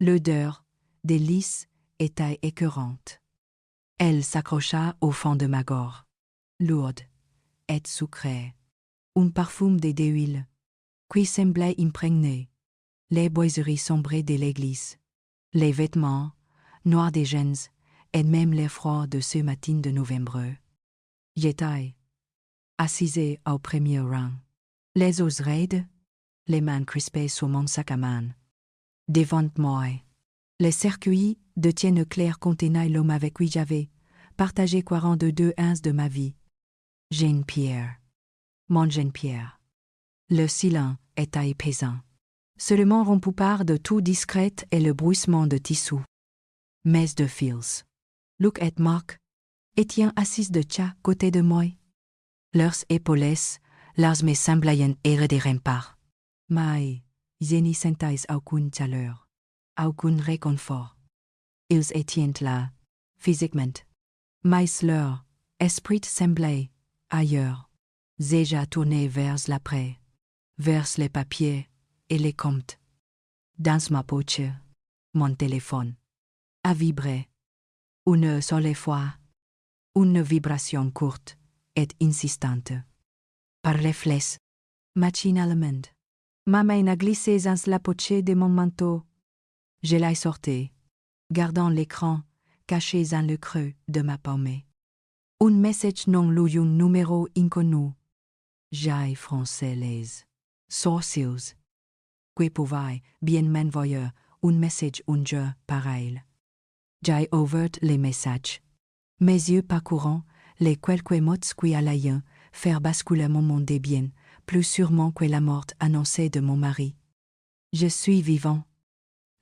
L'odeur des lys était écœurante. Elle s'accrocha au fond de ma gorge. Lourde et sucrée. Un parfum d'huile qui semblait imprégner les boiseries sombrées de l'église, les vêtements noirs des jeunes et même l'air froid de ce matin de novembre. J'étais assise au premier rang, les os raides, les mains crispées sur mon sac à main. Devant moi, les circuits de tienne clair contenaient l'homme avec qui j'avais partagé 42 ans de ma vie. Jean-Pierre. Mon Jean-Pierre. Le silence était épaisant. Seulement rompu par de tout discret et le bruissement de tissu. Mess de fils. Luc et Marc étaient assis de chaque côté de moi. Leurs épaules, leurs me semblaient être des remparts. Mais je n'y sentais aucune chaleur, aucun réconfort. Ils étaient là, physiquement. Mais leur esprit semblait ailleurs, déjà tourné vers l'après, vers les papiers et les comptes. Dans ma poche, mon téléphone a vibré. Une seule fois, une vibration courte et insistante. Par réflexe, machinalement, ma main a glissé dans la poche de mon manteau. Je l'ai sorti, gardant l'écran caché dans le creux de ma paume. Un message non lu, un numéro inconnu. J'ai froncé les sourcils. Qui pouvait bien m'envoyer un message un jour pareil. J'ai ouvert les messages. Mes yeux parcourant les quelques mots qui allaient faire basculer mon monde des biens, plus sûrement que la mort annoncée de mon mari. Je suis vivant.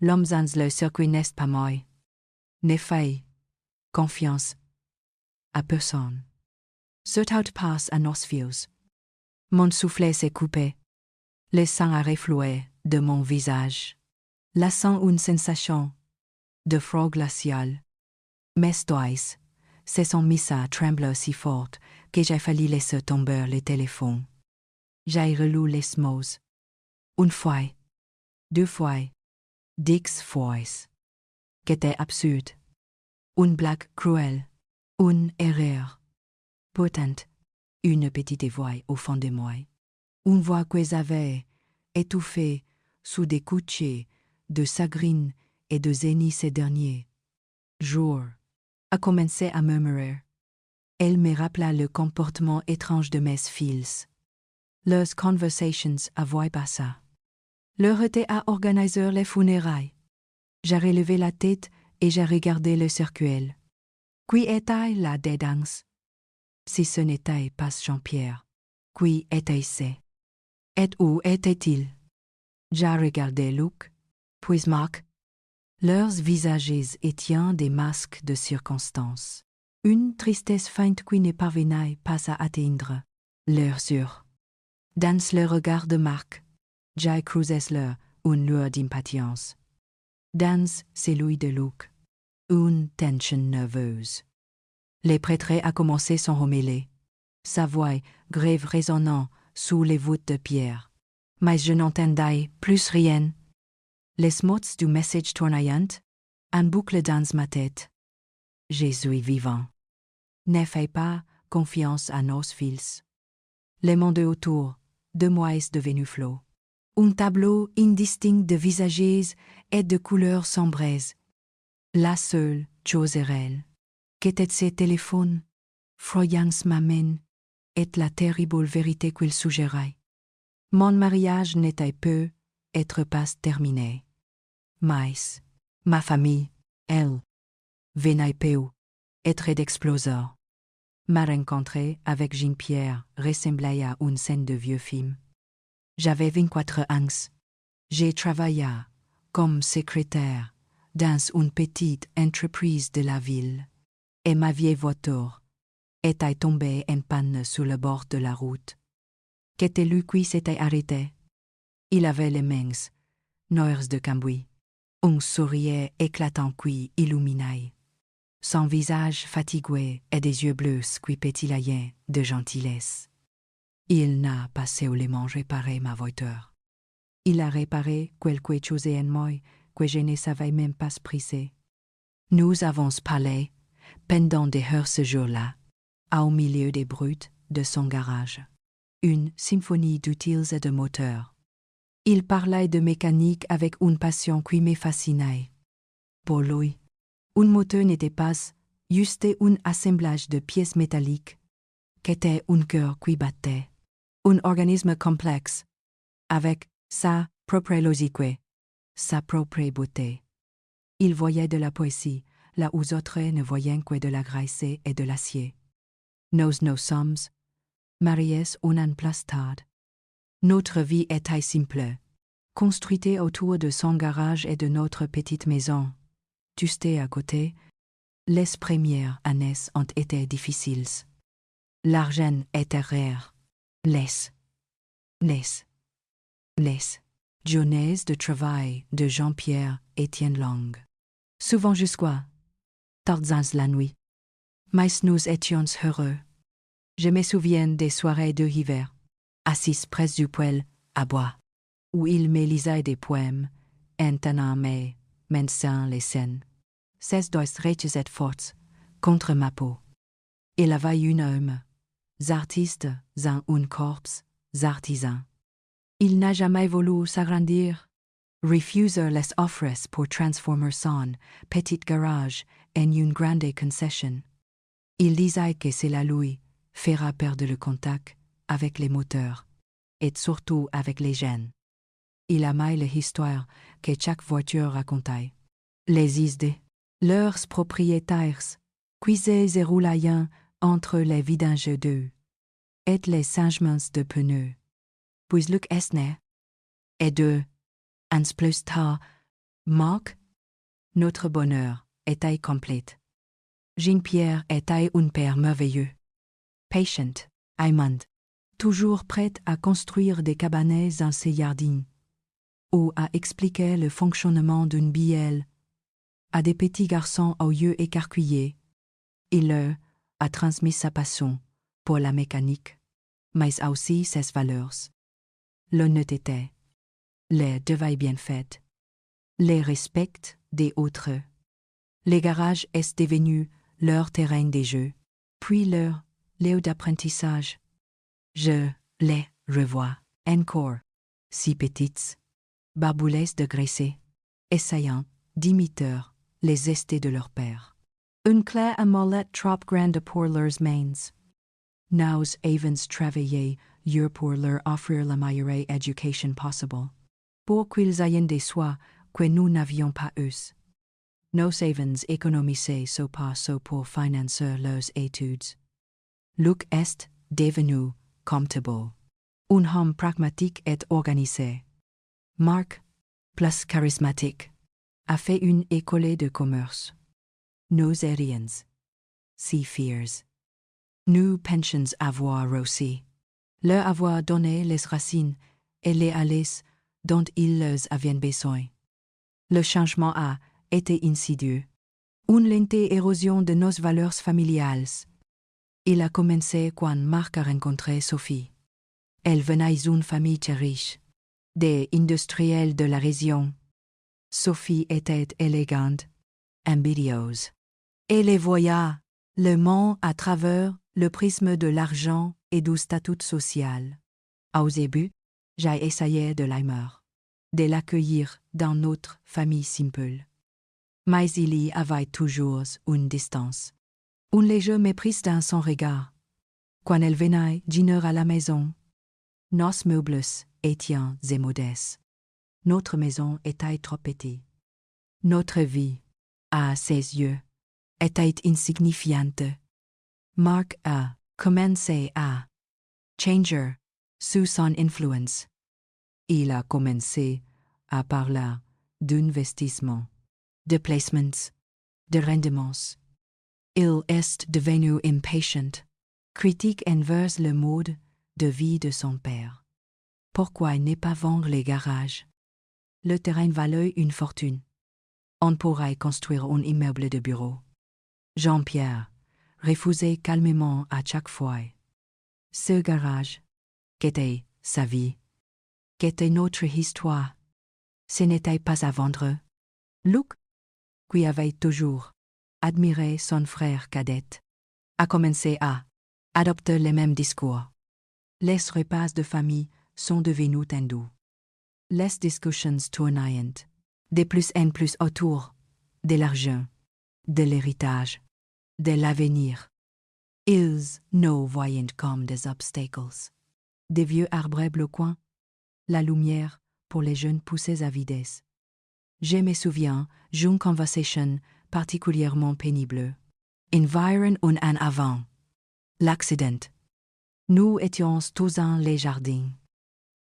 L'homme dans le circuit n'est pas moi. Ne fais confiance à personne. Surtout pas à nos filles. Mon souffle s'est coupé. Le sang a reflué de mon visage, laissant une sensation de froid glacial. Mes doigts se sont mis à trembler si fort que j'ai failli laisser tomber le téléphone. J'ai relu les mots. Une fois, 2 fois, 10 fois. Qu'était absurde. Une blague cruelle. Une erreur. Pourtant, une petite voix au fond de moi. Une voix que j'avais étouffée sous des couchées de chagrin et de zénith ces derniers jours, a commencé à murmurer. Elle me rappela le comportement étrange de mes fils. Leurs conversations à voix basse. Leur était à organiser les funérailles. J'ai relevé la tête et j'ai regardé le cercueil. Qui était là dedans? Si ce n'était pas Jean-Pierre, qui était-ce? Et où était-il? J'ai regardé Luc, puis Marc. Leurs visages étaient des masques de circonstance. Une tristesse feinte qui ne parvenait pas à atteindre leurs yeux. Dans le regard de Marc, j'ai creusé leur une lueur d'impatience. Dans celui de Luc, une tension nerveuse. Le prêtre a commencé son homélie. Sa voix grave résonnant sous les voûtes de pierre. Mais je n'entendais plus rien. Les mots du message tournaient en boucle dans ma tête. Jésus vivant. Ne fais pas confiance à nos fils. Le monde autour de moi est devenu flot. Un tableau indistinct de visages et de couleurs sombres. La seule chose réelle, qu'était ce téléphone, froyant ma main, et la terrible vérité qu'il suggérait. Mon mariage n'était peu être pas terminé. Mais ma famille, elle, venait peu être d'exploser. Ma rencontre avec Jean-Pierre ressemblait à une scène de vieux film. J'avais 24 ans. J'ai travaillé comme secrétaire dans une petite entreprise de la ville, et ma vieille voiture était tombée en panne sur le bord de la route. Qu'était lui qui s'était arrêté? Il avait les mains noires de cambouis, un sourire éclatant qui illuminait son visage fatigué et des yeux bleus qui pétillaient de gentillesse. Il n'a pas seulement réparé ma voiture. Il a réparé quelque chose en moi que je ne savais même pas briser. Nous avons parlé, pendant des heures ce jour-là, au milieu des bruits de son garage. Une symphonie d'outils et de moteurs. Il parlait de mécanique avec une passion qui me fascinait. Pour lui, un moteur n'était pas juste un assemblage de pièces métalliques, qu'était un cœur qui battait, un organisme complexe, avec sa propre logique, sa propre beauté. Il voyait de la poésie, là où autres ne voyaient que de la graisse et de l'acier. Nous sommes mariés un an plus tard. Notre vie était simple, construite autour de son garage et de notre petite maison. Juste à côté, les premières années ont été difficiles. L'argent était rare. Les journées de travail de Jean-Pierre étaient longues. Souvent jusqu'à tard la nuit. Mais nous étions heureux. Je me souviens des soirées de hiver, assis près du poêle à bois, où il me lisait des poèmes, entendant mes mensant les scènes. Ces deux reches et fortes, contre ma peau. Il avait une âme, artiste en un corps, artisan. Il n'a jamais voulu s'agrandir. Refuser les offres pour transformer son petit garage en une grande concession. Il disait que cela lui fera perdre le contact avec les moteurs, et surtout avec les gens. Il aimait les histoires que chaque voiture racontait. Les idées, leurs propriétaires, cuisés et roulaillant entre les vidanges d'eau, et les changements de pneus. Puis Luc Esner, et de ans plus tard, Marc, notre bonheur était complet. Jean-Pierre était un père merveilleux. Patient, aimant, toujours prêt à construire des cabanes dans ses jardins, ou à expliquer le fonctionnement d'une bielle à des petits garçons aux yeux écarquillés. Il leur a transmis sa passion pour la mécanique, mais aussi ses valeurs. L'honnêteté, les devoirs bien faits, les respect des autres. Les garages est devenu leur terrain de jeu, puis leur lieu d'apprentissage. Je les revois encore, si petites, barboulées de graisser, essayant d'imiter les estés de leur père. Une clé à molette trop grande pour leurs mains. Nous avons travaillé pour leur offrir la meilleure éducation possible, pour qu'ils aient des soins que nous n'avions pas eus. Nous avons économisé ce pas pour financer leurs études. Luc est devenu comptable. Un homme pragmatique et organisé. Marc, plus charismatique, a fait une école de commerce. Nous aériens, si fiers. Nous pensions avoir aussi. Leur avoir donné les racines et les allées dont ils avaient besoin. Le changement a été insidieux. Une lente érosion de nos valeurs familiales. Il a commencé quand Marc a rencontré Sophie. Elle venait d'une famille très riche, des industriels de la région. Sophie était élégante, ambitieuse. Et les voya, le monde à travers le prisme de l'argent et du statut social. Au début, j'ai essayé de l'aimer, de l'accueillir dans notre famille simple. Mais il y avait toujours une distance, un léger mépris dans son regard. Quand elle venait dîner à la maison, nos meubles étaient modestes. Notre maison était trop petite. Notre vie, à ses yeux, était insignifiante. Marc a commencé à changer sous son influence. Il a commencé à parler d'investissement, de placements, de rendements. Il est devenu impatient, critique envers le mode de vie de son père. Pourquoi ne pas vendre les garages? Le terrain valait une fortune. On pourrait construire un immeuble de bureau. Jean-Pierre refusait calmement à chaque fois. Ce garage, qu'était sa vie, qu'était notre histoire, ce n'était pas à vendre, Luke, qui avait toujours admiré son frère cadet, a commencé à adopter les mêmes discours. Les repas de famille sont devenus tendus. Les discussions tournaient de plus en plus autour de l'argent, de l'héritage, de l'avenir. Ils nous voyaient comme des obstacles. Des vieux arbres bloquants, la lumière pour les jeunes poussées avides. Je me souviens d'une conversation particulièrement pénible. Environ un an avant l'accident. Nous étions tous dans les jardins.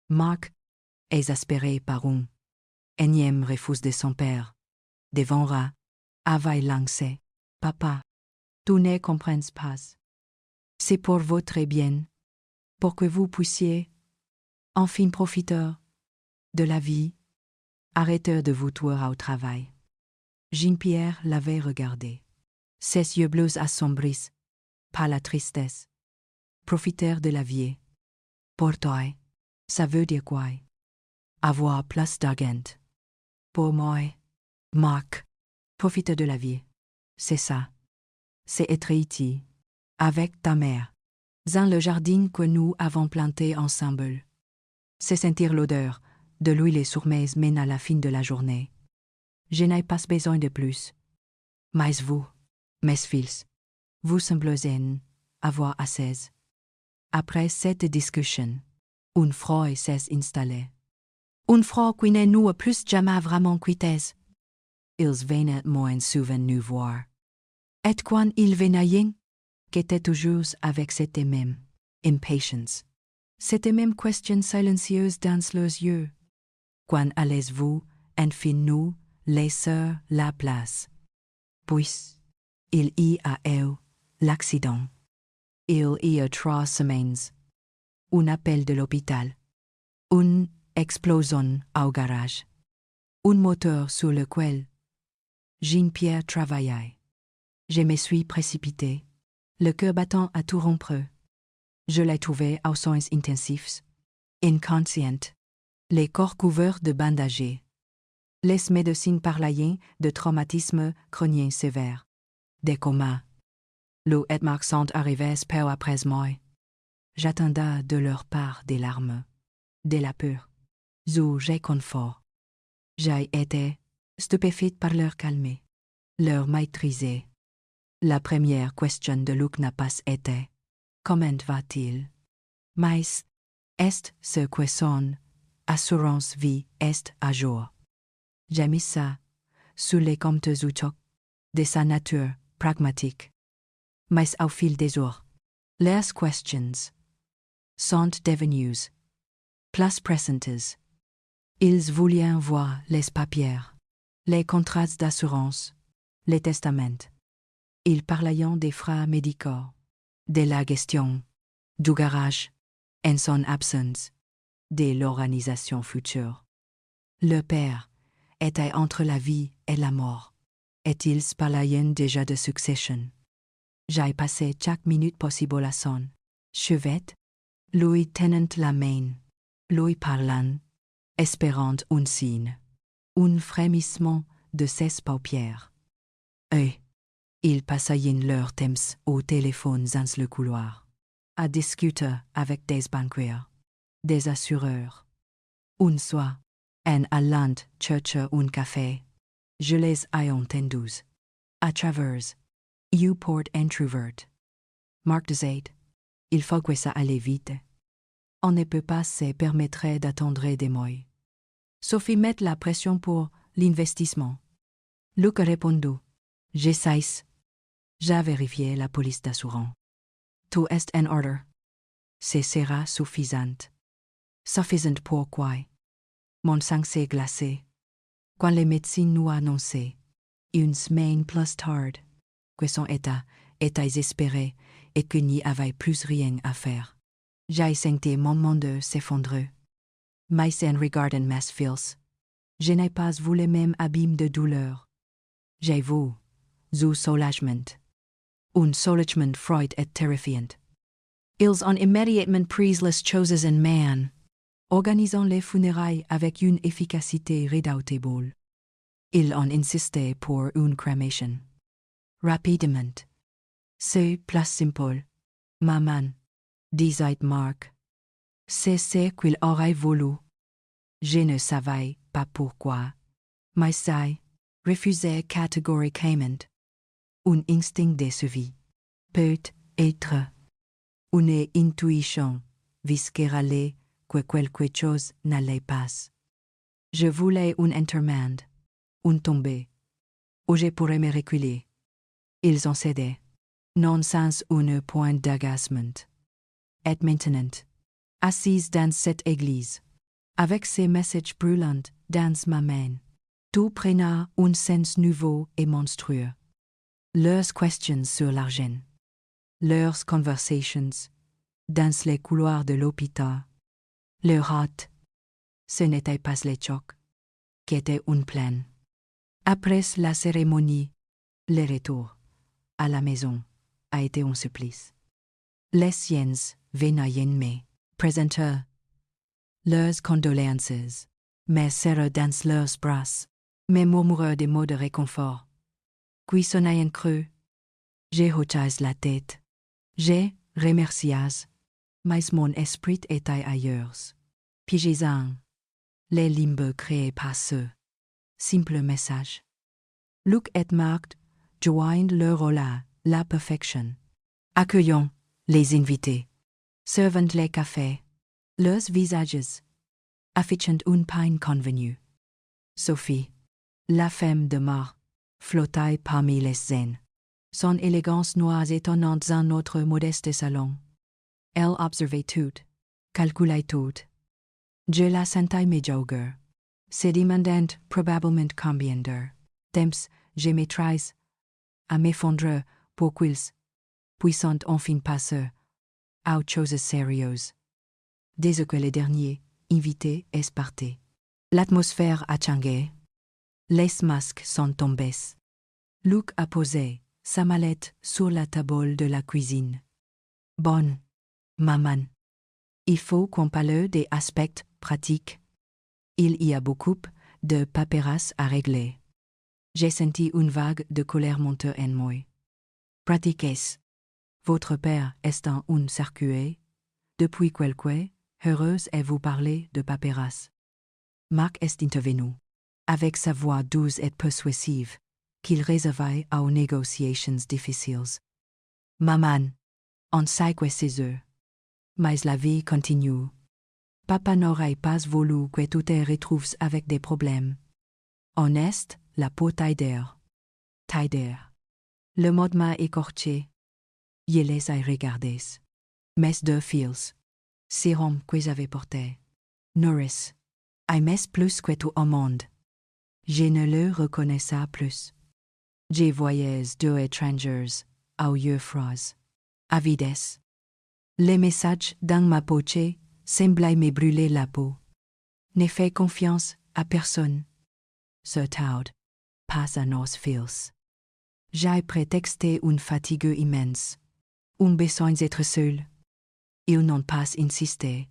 Marc, exaspéré par un énième refus de son père, devant avait lancé. Papa, tu ne comprends pas. C'est pour votre bien, pour que vous puissiez, enfin profiter de la vie, arrêtez de vous tuer au travail. Jean-Pierre l'avait regardé. Ses yeux bleus assombrissent par la tristesse. Profiter de la vie. Pour toi, ça veut dire quoi? Avoir plus d'argent. Pour moi, Marc, profiter de la vie. C'est ça. C'est être ici, avec ta mère, dans le jardin que nous avons planté ensemble. C'est sentir l'odeur de l'huile sur mes mains à la fin de la journée. Je n'ai pas besoin de plus. Mais vous, mes fils, vous semblez avoir assez. Après cette discussion, une froid s'est installée. Une froid qui ne nous a plus jamais vraiment quittés. Ils venaient moins souvent nous voir. Et quand ils venaient, qu'était toujours avec cette même impatience. Cette même question silencieuse dans leurs yeux. Quand allez-vous, enfin nous, laisser la place? Puis, il y a eu l'accident. Il y a 3 semaines. Un appel de l'hôpital. Une explosion au garage. Un moteur sur lequel Jean-Pierre travaillait. Je me suis précipité, le cœur battant à tout rompre. Je l'ai trouvé aux soins intensifs, inconsciente, les corps couverts de bandagés. Les médecins parlaient de traumatisme crânien sévère, des comas. Lou et Marc sont arrivés peu après moi. J'attendais de leur part des larmes, de la peur, où j'ai confort. J'ai été stupéfaite par leur calme, leur maîtriser. La première question de Luc n'a pas été « Comment va-t-il » mais « Est ce que son assurance vie est à jour ?» J'ai mis ça sous les comptes outils de sa nature pragmatique. Mais au fil des jours, les questions sont devenues plus pressantes. Ils voulaient voir les papiers, les contrats d'assurance, les testaments. Ils parlaient des frais médicaux, de la gestion, du garage, en son absence, de l'organisation future. Le père était entre la vie et la mort, et ils parlaient déjà de succession. J'ai passé chaque minute possible à son chevet, lui tenant la main, lui parlant, espérant un signe, un frémissement de ses paupières. Et ils passaient leur temps au téléphone dans le couloir, à discuter avec des banquiers, des assureurs. Une soir, en allant chercher un café, je les ai entendus, à travers Uport Introvert. Marc disait, il faut que ça aille vite. On ne peut pas se permettre d'attendre des mois. Sophie met la pression pour l'investissement. Luc a répondu, je sais. J'ai vérifié la police d'assurance. Tout est en ordre. Ce sera suffisant. Suffisant pourquoi? Mon sang s'est glacé. Quand les médecins nous annonçaient, une semaine plus tard, que son état était désespéré et qu'il n'y avait plus rien à faire. J'ai senti mon monde s'effondrer. Mais en regardant mes fils, je n'ai pas vu le même abîme de douleur. J'ai vu du soulagement. Un soulagement froid et terrifiant. Ils ont immédiatement pris les choses en main, organisant les funérailles avec une efficacité redoutable. Il en insistait pour une crémation. Rapidement. C'est plus simple. Maman, disait Mark. C'est ce qu'il aurait voulu. Je ne savais pas pourquoi. Mais ça refusait catégoriquement. Un instinct de survie. Peut-être. Une intuition viscérale que quelque chose n'allait pas. Je voulais une intermande, une tombée, où je pourrais me reculer. Ils ont cédé, non sans un point d'agacement. Et maintenant, assise dans cette église, avec ces messages brûlants dans ma main, tout prenait un sens nouveau et monstrueux. Leurs questions sur l'argent, leurs conversations, dans les couloirs de l'hôpital, leur hâte, ce n'était pas les chocs, qui était une plaine. Après la cérémonie, le retour à la maison a été un supplice. Les siens venaient me présenter leurs condoléances, me serraient dans leurs bras, me murmuraient des mots de réconfort. Puis sonnaient creux. J'ai hoché la tête. J'ai remercié, mais mon esprit était ailleurs. Pigeisant, les limbes créés par ce simple message. Luc et Marc joignent leur rôle à la perfection. Accueillons les invités, servant les cafés, leurs visages, affichant une peine convenue. Sophie, la femme de Mar, flottait parmi les scènes. Son élégance noire étonnante dans notre modeste salon. Elle observait tout, calculait tout. Je la sentais médiocre, se demandant probablement combien d'heures temps je maîtrise à m'effondrer pour qu'ils puissent enfin passer à autre chose sérieuse. Dès que les derniers invités est parti, l'atmosphère a changé. Les masques sont tombés. Luc a posé sa mallette sur la table de la cuisine. Bonne, maman. Il faut qu'on parle des aspects pratiques. Il y a beaucoup de paperasse à régler. J'ai senti une vague de colère monter en moi. Pratiquez. Votre père est un circuit. Depuis quelque heureuse est vous parler de paperasse. Marc est intervenu, avec sa voix douce et persuasive, qu'il réservait aux négociations difficiles. Maman, on sait que c'est eux. Mais la vie continue. Papa n'aurait pas voulu que tu te retrouves avec des problèmes. On est la peau taille d'air. Le mode m'a écorché. Je les ai regardés. Mes deux fils. Sérum que j'avais porté. Norris. Aimais plus que tout au monde. Je ne le reconnaissais plus. Je voyais deux étrangers, aux yeux froids. Avides. Les messages dans ma poche semblaient me brûler la peau. Ne fais confiance à personne. Ce taud, pas à nos fils. J'ai prétexté une fatigue immense, un besoin d'être seul. Ils n'ont pas insisté.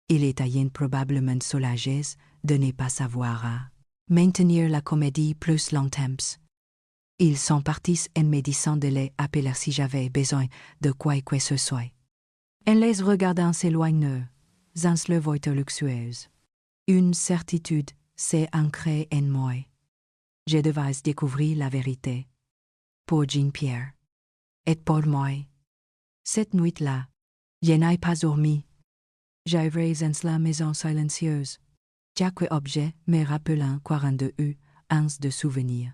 Ils étaient probablement soulagés de ne pas savoir à maintenir la comédie plus longtemps. Ils sont partis en me disant de les appeler si j'avais besoin de quoi que ce soit. En les regardant s'éloigner, dans le voiture luxueuse. Une certitude s'est ancrée en moi. Je devais découvrir la vérité. Pour Jean-Pierre. Et pour moi. Cette nuit-là, je n'ai pas dormi. J'arrivais dans la maison silencieuse. Chaque objet me rappelant 42 ans de souvenirs.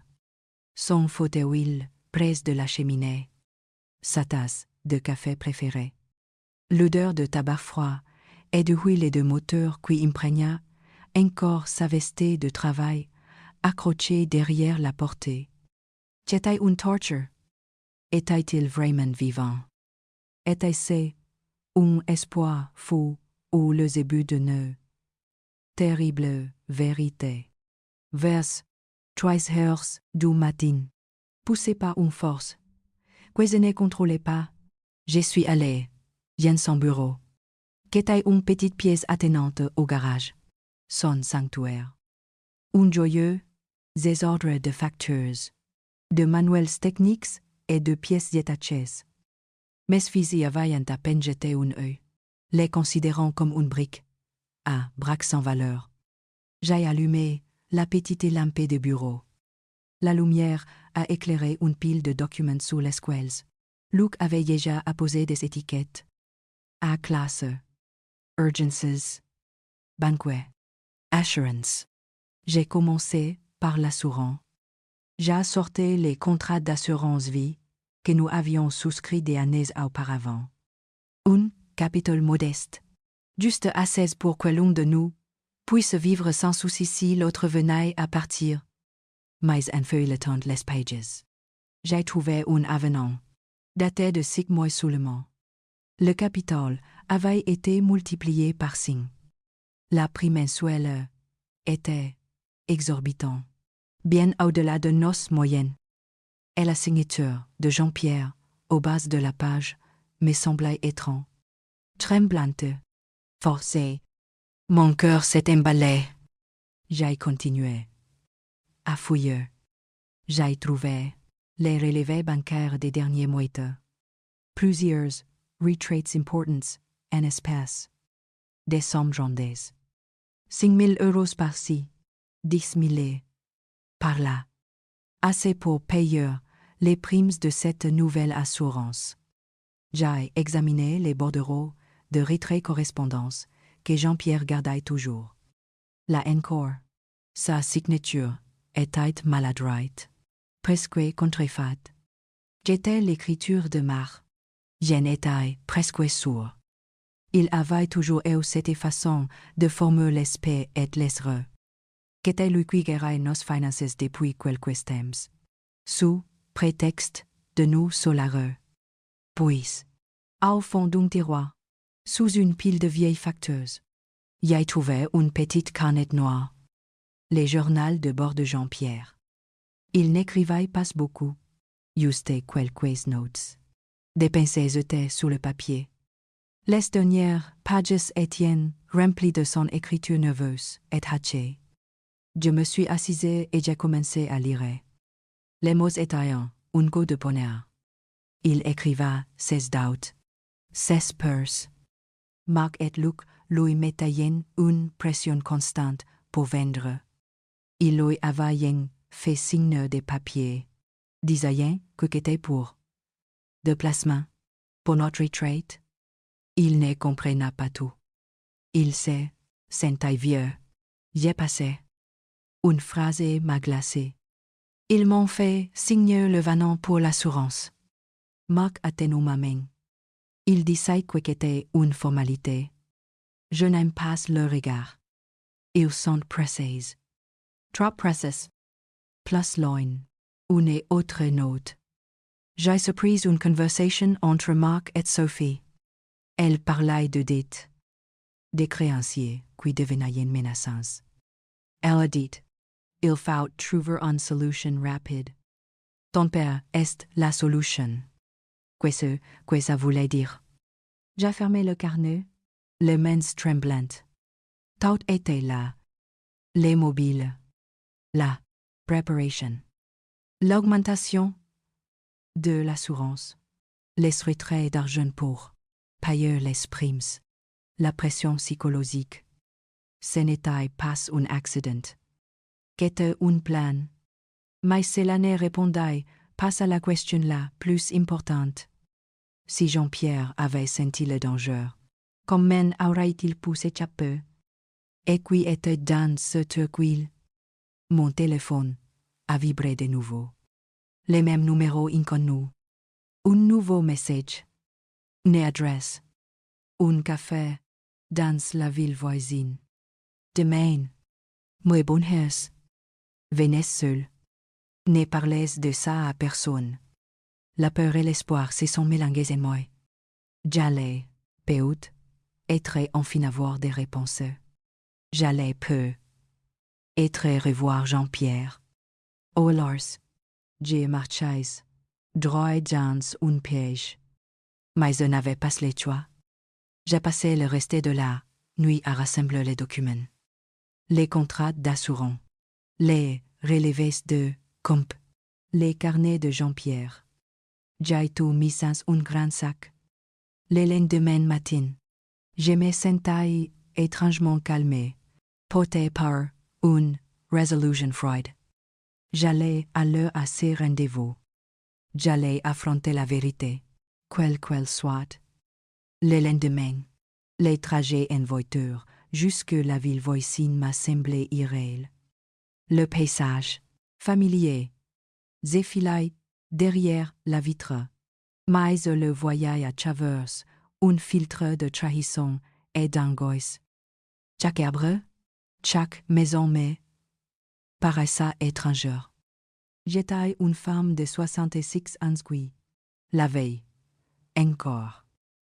Son fauteuil près de la cheminée. Sa tasse de café préférée. L'odeur de tabac froid et de huile et de moteur qui imprégna encore sa veste de travail accrochée derrière la portée. C'était une torture. Était-il vraiment vivant? Était-ce un espoir fou ou le début de une terrible vérité? Vers 3 heures du matin, poussé par une force que je ne contrôlais pas, je suis allé dans son bureau, qui était une petite pièce attenante au garage, son sanctuaire. Un joyeux des ordres de factures, de manuels techniques et de pièces détachées. Mes filles avaient à peine jeté un œil, les considérant comme une brique. Ah, braque sans valeur. J'ai allumé la petite lampe de bureau. La lumière a éclairé une pile de documents sous les squales. Luke avait déjà apposé des étiquettes. A classe, urgencies, banquet, assurance. J'ai commencé par l'assurance. J'ai sorti les contrats d'assurance vie que nous avions souscrits des années auparavant. Un capital modeste, juste assez pour que l'un de nous puisse vivre sans souci si l'autre venait à partir. Mais en feuilletant les pages, j'ai trouvé un avenant, daté de 6 mois seulement. Le capital avait été multiplié par 5. La prime mensuelle était exorbitante, bien au-delà de nos moyennes. Et la signature de Jean-Pierre, au bas de la page, me semblait étrange. Tremblante, forcée, mon cœur s'est emballé. J'ai continué. À fouiller. J'ai trouvé les relevés bancaires des derniers mois. Plusieurs retraits importants en espèces. Des sommes grandes. 5 000 euros par-ci, 10 000 par-là. Assez pour payer les primes de cette nouvelle assurance. J'ai examiné les bordereaux de retrait correspondance que Jean-Pierre gardait toujours. Là encore, sa signature était maladroite, presque contrefaite. J'étais l'écriture de Marc. J'en étais presque sûr. Il avait toujours eu cette façon de former l'esprit et l'essere. Qu'était lui qui gérait nos finances depuis quelques temps. Sous prétexte de nous solareux. Puis, au fond d'un tiroir, sous une pile de vieilles factures, j'ai trouvé une petite canette noire. Les journaux de bord de Jean-Pierre. Il n'écrivait pas beaucoup, juste quelques notes. Des pensées étaient sur le papier. Les dernières pages étaient remplies de son écriture nerveuse et hachée. Je me suis assise et j'ai commencé à lire. Les mots étaient un goût de bonheur. Il écrivait ses doutes, ses peurs. Marc et Luc lui mettaient une pression constante pour vendre. Il lui avait fait signe des papiers, disant que c'était pour de placement, pour notre retraite. Il ne comprenait pas tout. Il se sentait vieux. J'ai passé. Une phrase m'a glacé. Ils m'ont fait signer le vanant pour l'assurance. Marc a tenu ma main. Il disait que c'était une formalité. Je n'aime pas leur regard. Ils sont pressés. Trop pressés. Plus loin. Une autre note. J'ai surpris une conversation entre Marc et Sophie. Elle parlait de dettes. Des créanciers qui devenaient menaçants. Elle a dit, il faut trouver une solution rapide. Ton père est la solution. Qu'est-ce que ça voulait dire? J'ai fermé le carnet, les mains tremblantes. Tout était là. Les mobiles. La préparation. L'augmentation de l'assurance. Les retraits d'argent pour payer les primes. La pression psychologique. Ce n'était pas un accident. Qu'était un plan. Mais cela ne répondait pas à la question la plus importante. Si Jean-Pierre avait senti le danger, comment aurait-il pu s'échapper? Et qui était dans ce turquoise? Mon téléphone a vibré de nouveau. Les mêmes numéros inconnus. Un nouveau message. Une adresse. Un café dans la ville voisine. Demain. Muy bonheurs. Venez seul. Ne parlez de ça à personne. La peur et l'espoir se sont mélangés en moi. J'allais, peut être enfin avoir des réponses. J'allais peu être revoir Jean-Pierre. Oh Lars, j'ai marché droit dans un piège. Mais je n'avais pas le choix. J'ai passé le reste de la nuit à rassembler les documents. Les contrats d'assurance. Les relevés de comp. Les carnets de Jean-Pierre. J'ai tout mis dans un grand sac. Le lendemain matin, je me sentais étrangement calmé, porté par une résolution froide. J'allais aller à ce rendez-vous. J'allais affronter la vérité, quelle qu'elle soit. Le lendemain, les trajets en voiture jusque la ville voisine m'a semblé irréel. Le paysage, familier, défilait derrière la vitre, mais le voyais à travers un filtre de trahison et d'angoisse. Chaque arbre, chaque maison me paraissait étrangère. J'étais une femme de 66 ans qui, la veille, encore,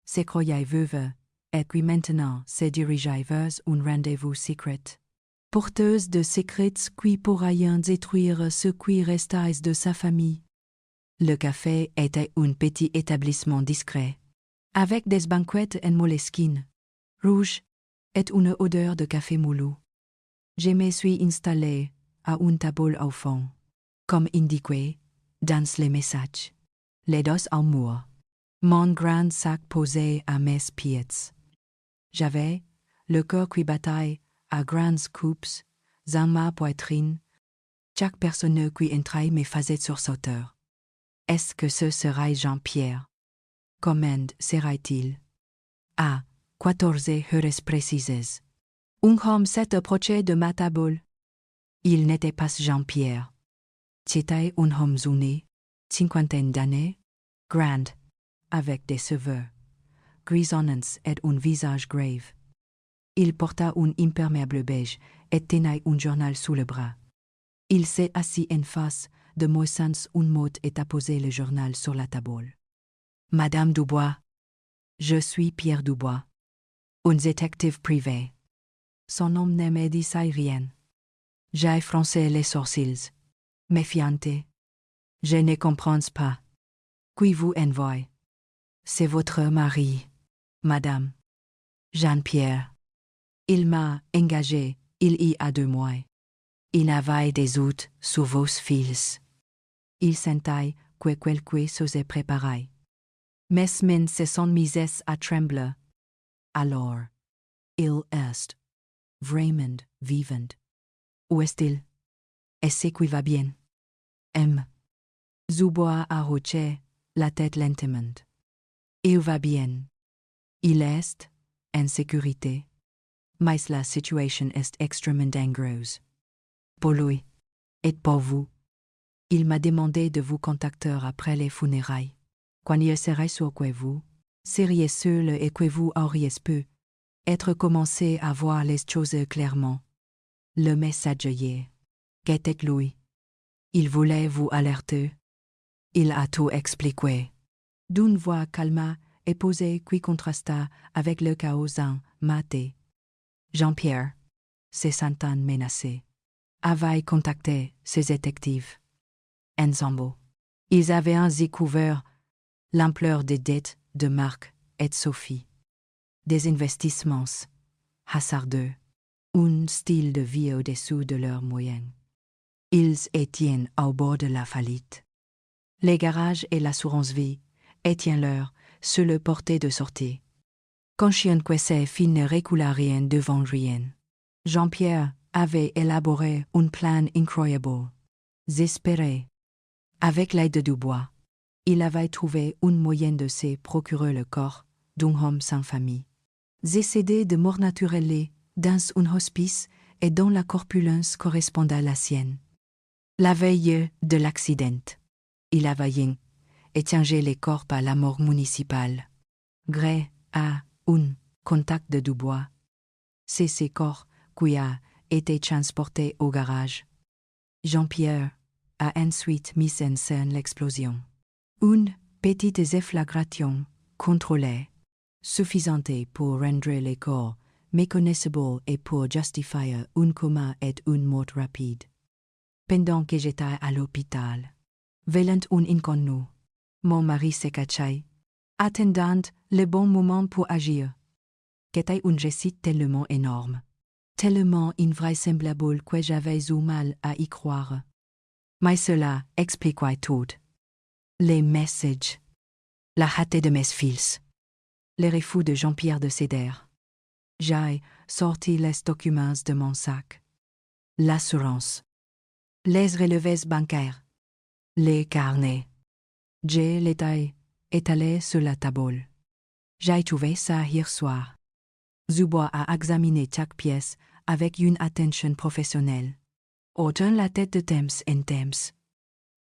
se croyait veuve et qui maintenant se dirigeait vers un rendez-vous secret. Porteuse de secrets qui pourraient détruire ce qui restait de sa famille. Le café était un petit établissement discret, avec des banquettes en moleskine, rouge, et une odeur de café moulu. Je me suis installée à une table au fond, comme indiqué dans les messages. Les dos au mur, mon grand sac posé à mes pieds. J'avais le cœur qui battait à grandes coupes dans ma poitrine. Chaque personne qui entrait me faisait sursauter. Est-ce que ce serait Jean-Pierre? Comment serait-il? À 14 heures précises, un homme s'est approché de ma table. Il n'était pas Jean-Pierre. C'était un homme uni, cinquantaine d'années, grand, avec des cheveux grisonnants et un visage grave. Il porta un imperméable beige et tenait un journal sous le bras. Il s'est assis en face de moi sans un mot et a posé le journal sur la table. Madame Dubois. Je suis Pierre Dubois. Un détective privé. Son nom ne me disait rien. J'ai froncé les sourcils. Méfiante. Je ne comprends pas. Qui vous envoie? C'est votre mari, madame. Jean-Pierre. Il m'a engagé il y a 2 mois. Il avait des doutes sur vos fils. Il sentait que quelque chose est préparé. Mes mains se sont mises à trembler. Alors, il est vraiment vivant. Où est-il? Est-ce qui va bien? Dubois a hoché la tête lentement. Il va bien. Il est en sécurité. Mais la situation est extrêmement dangereuse. Pour lui, et pour vous. Il m'a demandé de vous contacter après les funérailles. Quand il serait sûr que vous seriez seul et que vous auriez pu être commencé à voir les choses clairement. Le messager était lui. Il voulait vous alerter. Il a tout expliqué. D'une voix calme et posée qui contrasta avec le chaos en maté. Jean-Pierre, se sentant menacé, avait contacté ses détectives. Ensemble, ils avaient ainsi couvert l'ampleur des dettes de Marc et Sophie. Des investissements hasardeux, un style de vie au-dessous de leurs moyens. Ils étaient au bord de la faillite. Les garages et l'assurance vie étaient leur seule portée de sortie. Conscient que ces filles ne reculaient rien devant rien, Jean-Pierre avait élaboré un plan incroyable, désespéré. Avec l'aide de Dubois, il avait trouvé un moyen de se procurer le corps d'un homme sans famille, décédé de mort naturelle dans un hospice et dont la corpulence correspondait à la sienne. La veille de l'accident, il avait échangé les corps à la morgue municipale. Gré à un contact de Dubois, c'est ce corps qui a été transporté au garage. Jean-Pierre a ensuite mis en scène l'explosion. Une petite déflagration contrôlée, suffisante pour rendre les corps méconnaissables et pour justifier un coma et une mort rapide. Pendant que j'étais à l'hôpital, veillant un inconnu, mon mari se cachait, attendant le bon moment pour agir. C'était une réussite tellement énorme tellement invraisemblable que j'avais eu mal à y croire. Mais cela expliquait tout. Les messages. La hâte de mes fils. Les refus de Jean-Pierre de Céder. J'ai sorti les documents de mon sac. L'assurance. Les relevés bancaires. Les carnets. J'ai l'étais étalé sur la table. J'ai trouvé ça hier soir. Dubois a examiné chaque pièce avec une attention professionnelle. Autant la tête de Thames en Thames.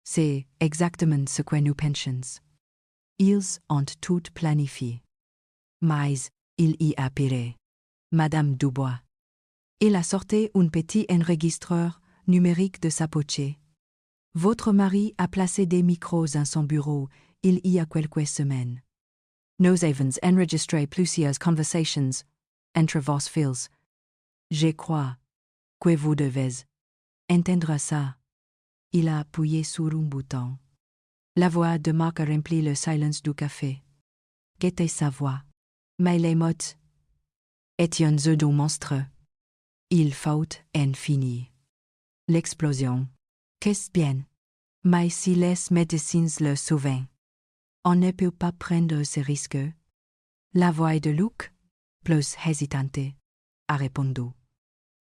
C'est exactement ce que nous pensons. Ils ont tout planifié. Mais il y a pire. Madame Dubois. Il a sorti un petit enregistreur numérique de sa poche. Votre mari a placé des micros dans son bureau il y a quelques semaines. Nous avons enregistré plusieurs conversations entre vos fils. Je crois que vous devez entendre ça. Il a appuyé sur un bouton. La voix de Marc a rempli le silence du café. Qu'était sa voix? Mais les mots étaient un pseudo monstre. Il faut en finir. L'explosion. Qu'est-ce bien? Mais si les médecins le sauvent, on ne peut pas prendre ce risque. La voix de Luc, plus hésitante, a répondu.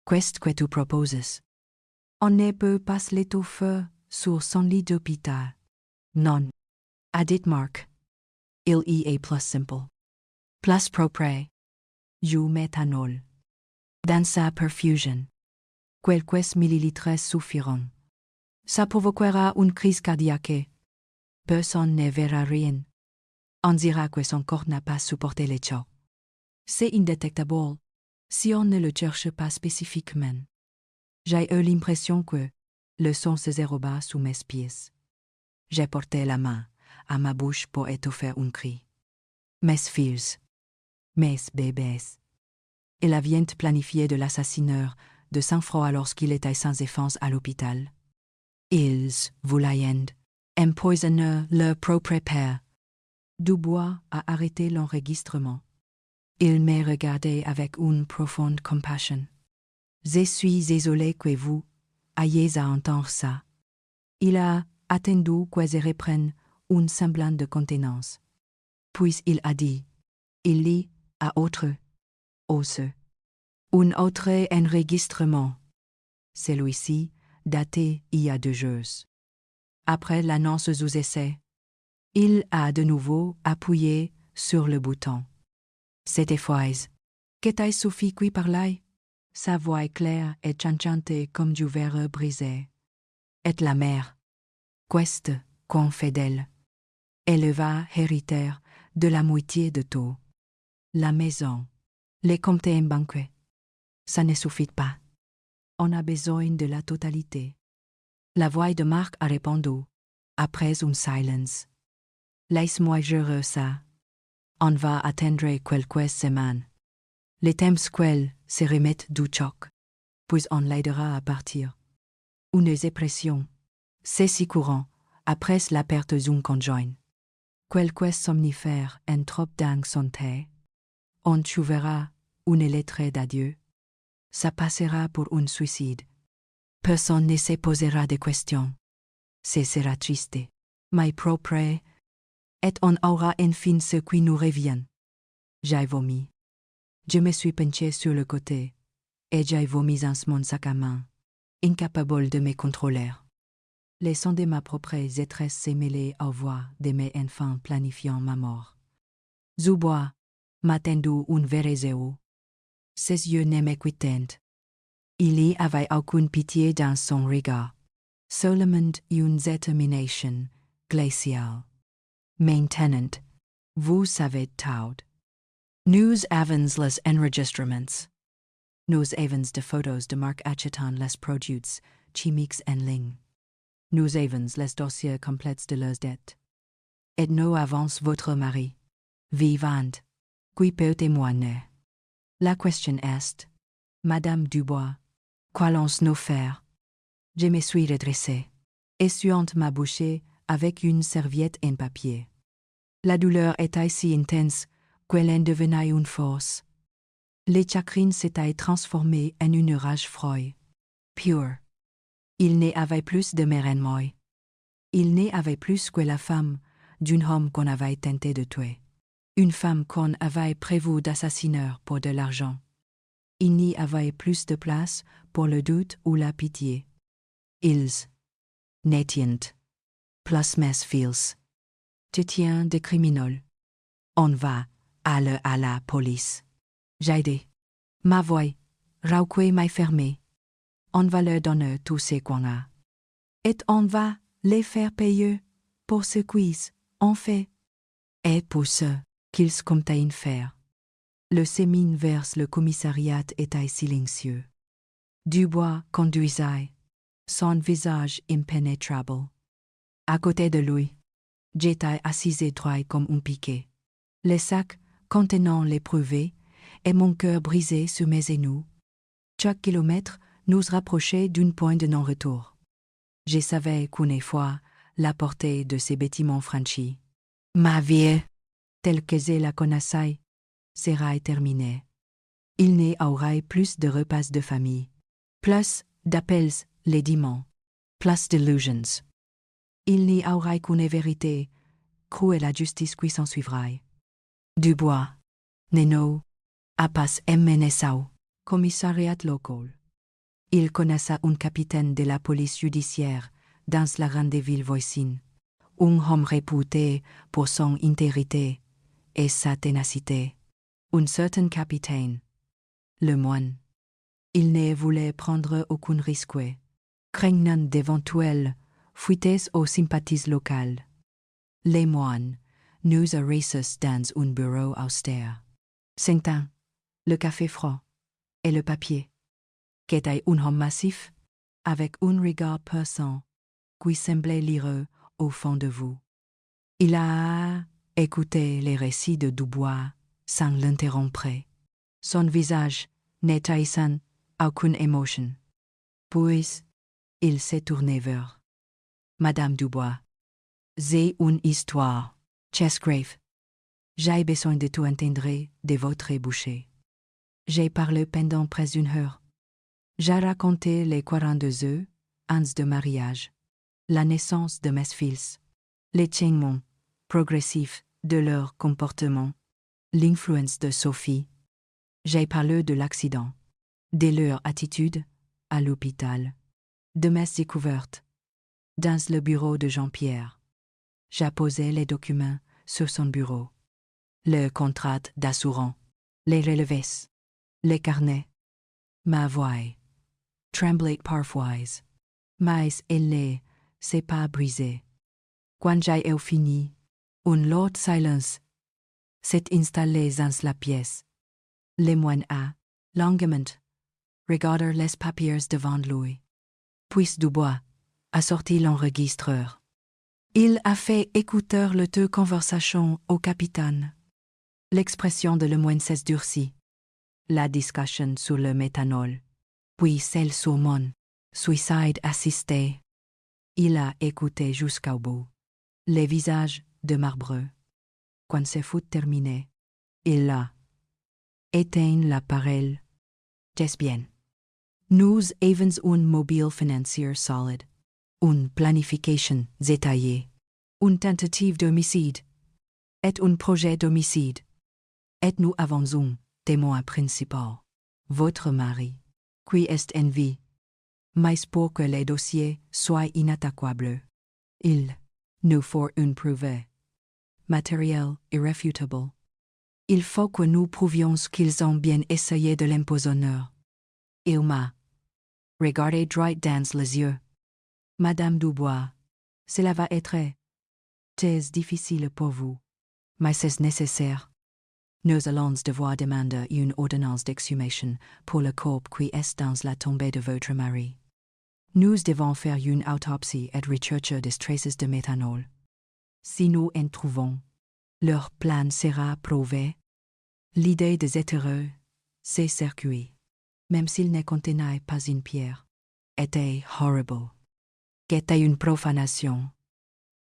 Qu'est-ce que tu proposes? On ne peut pas l'étouffer sur son lit d'hôpital. Non, a dit Marc. Il y est plus simple. Plus propre. Du méthanol. Dans sa perfusion. Quelques millilitres suffiront. Ça provoquera une crise cardiaque. Personne ne verra rien. On dira que son corps n'a pas supporté les chocs. C'est indétectable si on ne le cherche pas spécifiquement. J'ai eu l'impression que le son se déroba sous mes pieds. J'ai porté la main à ma bouche pour étouffer un cri. Mes fils. Mes bébés. Il avait planifié de l'assassineur de sang-froid lorsqu'il était sans défense à l'hôpital. Ils voulaient empoisonner leur propre père. Dubois a arrêté l'enregistrement. Il me regardait avec une profonde compassion. Je suis désolé que vous ayez à entendre ça. Il a attendu que je reprenne un semblant de contenance. Puis il a dit, il y a autre chose. Un autre enregistrement. Celui-ci daté il y a 2 jours. Après l'annonce aux essais, il a de nouveau appuyé sur le bouton. Cette fois, qu'était Sophie qui parlait? Sa voix claire et chanchante comme du verre brisé. Et la mère, quest qu'on fait d'elle? Elle va hériter de la moitié de tout. La maison, les comptes en banque. Ça ne suffit pas. On a besoin de la totalité. La voix de Marc a répondu, après un silence. Laisse-moi gérer ça. On va attendre quelques semaines. Les thèmes squels se remettent du choc, puis on l'aidera à partir. Une dépression, c'est si courant, après la perte d'un conjoint. Quelques somnifères en trop d'anxiété. On trouvera une lettre d'adieu. Ça passera pour un suicide. Personne ne se posera de questions. Ce sera triste, mais propre, et on aura enfin ce qui nous revient. J'ai vomi. Je me suis penché sur le côté, et j'ai vomi dans mon sac à main, incapable de me contrôler. Les sons de ma propre détresse s'est mêlé aux voix de mes enfants planifiant ma mort. Dubois m'a tendu un verre d'eau. Ses yeux ne m'écoutaient. Il y avait aucune pitié dans son regard, seulement une détermination glaciale. Maintenant, vous savez tout. Nous avons les enregistrements. Nous avons des photos de Marc achetant les produits chimiques en ligne. Nous avons les dossiers complets de leurs dettes. Et nous avons votre mari, vivant, qui peut témoigner. La question est, Madame Dubois, qu'allons-nous faire? Je me suis redressée, essuyant ma bouche avec une serviette en papier. La douleur était si intense qu'elle en devenait une force. Les chagrins s'étaient transformés en une rage froide. Pure. Il n'y avait plus de mère en moi. Il n'y avait plus que la femme d'un homme qu'on avait tenté de tuer. Une femme qu'on avait prévu d'assassiner pour de l'argent. Il n'y avait plus de place pour le doute ou la pitié. Ils n'étaient plus mes fils. Tu tiens des criminels. On va aller à la police. J'ai dit. Ma voix, rauque m'a fermé. On va leur donner tous ces qu'on a. Et on va les faire payer pour ce qu'ils ont fait. Et pour ce qu'ils comptaient faire. Le chemin vers le commissariat était silencieux. Dubois conduisait, son visage impénétrable. À côté de lui, j'étais assise droit comme un piquet. Les sacs contenant les brevets et mon cœur brisé sur mes genoux. Chaque kilomètre nous rapprochait d'un point de non-retour. Je savais qu'une fois la portée de ces bâtiments franchis, ma vie, telle que je la connaissais, sera terminée. Il n'y aurait plus de repas de famille, plus d'appels les dimanches, plus d'illusions. Il n'y aurait qu'une vérité, crue et la justice qui s'en suivrait. Dubois, Neno, Apas Mnsao, commissariat local. Il connaissait un capitaine de la police judiciaire dans la grande ville voisine, un homme réputé pour son intégrité et sa ténacité. Un certain capitaine, le moine. Il ne voulait prendre aucun risque, craignant d'éventuelles fuites aux sympathies locales. Les moines nous arrêtaient dans un bureau austère. Sentant le café froid et le papier. Qu'était un homme massif, avec un regard perçant, qui semblait lire au fond de vous. Il a écouté les récits de Dubois sans l'interrompre. Son visage n'était sans aucune émotion. Puis, il s'est tourné vers Madame Dubois. J'ai une histoire, Chesgrave. J'ai besoin de tout entendre de votre bouche. J'ai parlé pendant près d'une heure. J'ai raconté les 42 ans de mariage, la naissance de mes fils, les changements progressifs de leur comportement, l'influence de Sophie. J'ai parlé de l'accident, de leur attitude à l'hôpital, de mes découvertes dans le bureau de Jean-Pierre. J'ai posé les documents sur son bureau, le contrat d'assurance, les relevés, les carnets. Ma voix tremblait parfois, mais elle ne s'est pas brisée. Quand j'ai fini, une lourde silence s'est installée dans la pièce. Le moine a, longuement, regardé les papiers devant lui. Puis Dubois a sorti l'enregistreur. Il a fait écouter le deux conversations au capitaine. L'expression de le moine s'est durcie. La discussion sur le méthanol, puis celle sur mon suicide assisté. Il a écouté jusqu'au bout. Les visages de marbre. Quand ce fut terminé, il a éteint l'appareil. C'est bien. Nous avons un mobile financier solide, une planification détaillée, une tentative d'homicide, et un projet d'homicide. Et nous avons un témoin principal, votre mari, qui est en vie. Mais pour que les dossiers soient inattaquables, il nous faut une preuve matérielle irréfutable. Il faut que nous prouvions qu'ils ont bien essayé de l'empoisonner. Il m'a regardé droit dans les yeux. Madame Dubois, cela va être très difficile pour vous, mais c'est nécessaire. Nous allons devoir demander une ordonnance d'exhumation pour le corps qui est dans la tombée de votre mari. Nous devons faire une autopsie et rechercher des traces de méthanol. Si nous en trouvons, leur plan sera prouvé. L'idée des hétéreux, ces circuits, même s'ils ne contenaient pas une pierre, était horrible. Qu'était une profanation.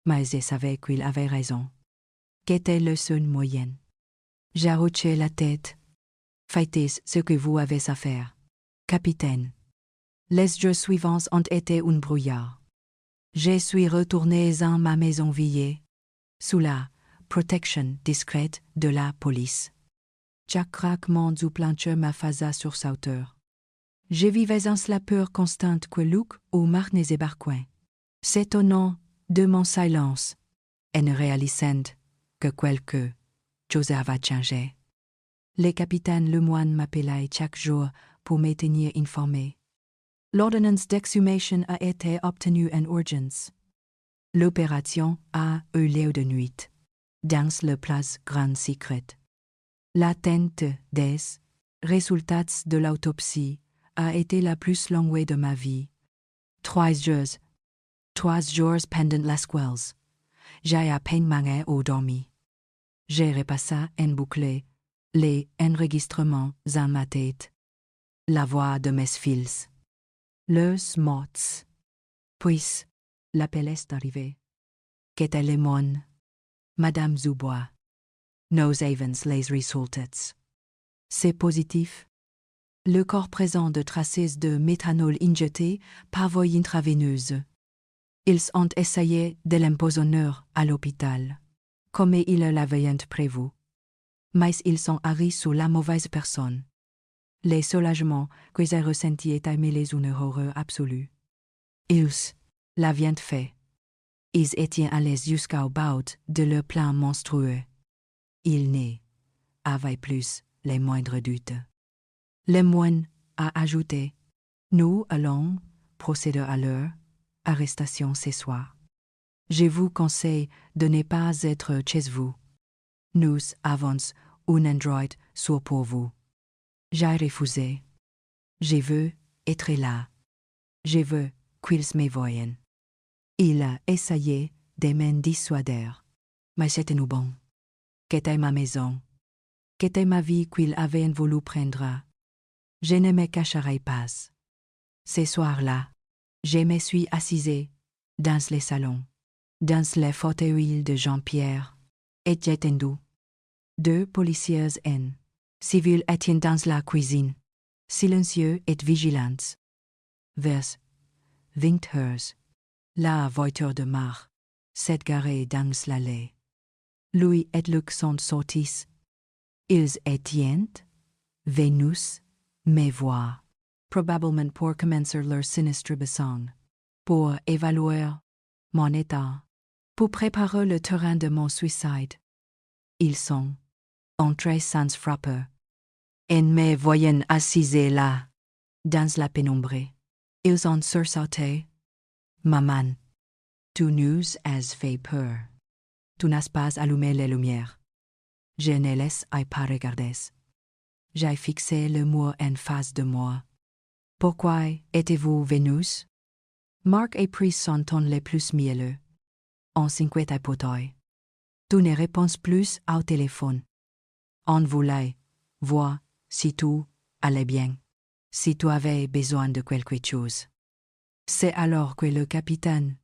Mais je savais qu'il avait raison. Qu'était le seul moyen. J'ai hoché la tête. Faites ce que vous avez à faire. Capitaine. Les jours suivants ont été un brouillard. Je suis retourné dans ma maison vieille, sous la protection discrète de la police. Chaque craquement du plancher m'a fait sursauteur. Je vivais en la peur constante que Luc ou Marnes ébarquent. S'étonnant de mon silence, et ne réalisant que quelque chose avait changé. Le capitaine Lemoine m'appelait chaque jour pour me tenir informé. L'ordonnance d'exhumation a été obtenue en urgence. L'opération a eu lieu de nuit, dans le place Grand Secret. L'attente des résultats de l'autopsie a été la plus longue de ma vie. 3 jours pendant lesquels j'ai à peine mangé ou dormi. J'ai repassé en boucle les enregistrements dans ma tête, la voix de mes fils, leurs mots. Puis, l'appel est arrivé. Qu'était le mon? Madame Zubois. Nos avons les résultats. C'est positif. Le corps présente de traces de méthanol injecté par voie intraveineuse. Ils ont essayé de l'empoisonner à l'hôpital, comme ils l'avaient prévu. Mais ils sont arrivés sur la mauvaise personne. Les soulagements que j'ai ressentis étaient mêlés une horreur absolue. Ils l'avaient fait. Ils étaient allés jusqu'au bout de leur plan monstrueux. Ils n'y avaient plus les moindres doutes. Le moine a ajouté: nous allons procéder à leur arrestation ce soir. Je vous conseille de ne pas être chez vous. Nous avons un android sourd pour vous. J'ai refusé. Je veux être là. Je veux qu'ils me voient. Il a essayé de m'en dissuader. Mais c'était nous bon. Qu'était ma maison? Qu'était ma vie qu'il avait voulu prendre? Je ne me cacherai pas. Ce soir-là, je me suis assise dans le salon, dans les fauteuils de Jean-Pierre, et j'ai entendu 2 policiers en civil étaient dans la cuisine, silencieux et vigilants. Vers 20 heures, la voiture de Marc s'est garée dans l'allée. Lui et Luc sont sortis. Ils étaient venus me voir, probablement pour commencer leur sinistre besogne, pour évaluer mon état, pour préparer le terrain de mon suicide. Ils sont entrés sans frapper, en me voyant assise là, dans la pénombre. Ils ont sursauté. Maman, tu nous as fait peur. Tu n'as pas allumé les lumières. Je ne les ai pas regardées. J'ai fixé le mur en face de moi. Pourquoi êtes-vous venus? Marc et pris son ton le plus mielleux. On s'inquiète pour toi. Tu ne réponds plus au téléphone. On voulait voir si tout allait bien, si tu avais besoin de quelque chose. C'est alors que le capitaine,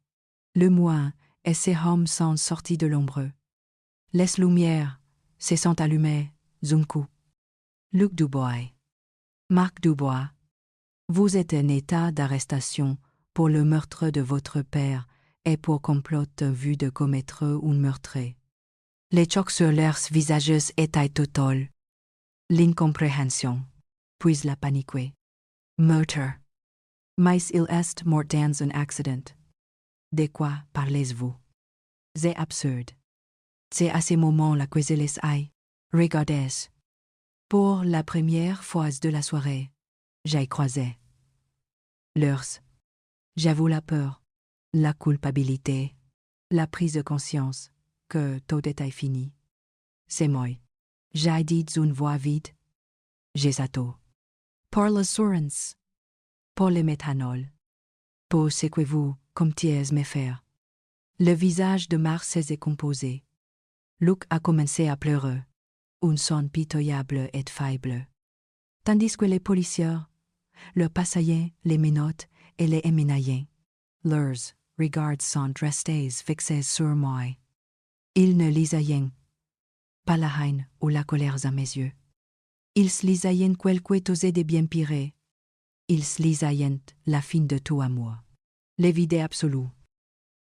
Lemoine et ses hommes sont sortis de l'ombre. Les lumières se sont allumées d'un coup. Luc Dubois. Marc Dubois. Vous êtes en état d'arrestation pour le meurtre de votre père et pour complot en vue de commettre un meurtre. Les chocs sur leurs visages étaient totaux. L'incompréhension, puis la panique. Meurtre. Mais il est mort dans un accident. De quoi parlez-vous? C'est absurde. C'est à ce moment-là que je les ai regardés. Pour la première fois de la soirée, j'ai croisé leurs. J'avoue la peur, la culpabilité, la prise de conscience que tout était fini. C'est moi. J'ai dit d'une voix vide. J'ai zato. Pour l'assurance, pour le méthanol, pour ce que vous comptiez me faire. Le visage de Marc s'est décomposé. Luc a commencé à pleurer, un son pitoyable et faible. Tandis que les policiers, leurs passagers, les menottes et les émenaillés, leurs regards sont restés fixés sur moi. Ils ne lisaient rien, pas la haine ou la colère à mes yeux. Ils lisaient quelque chose de bien pire. Ils lisaient la fin de tout amour. L'évité absolu.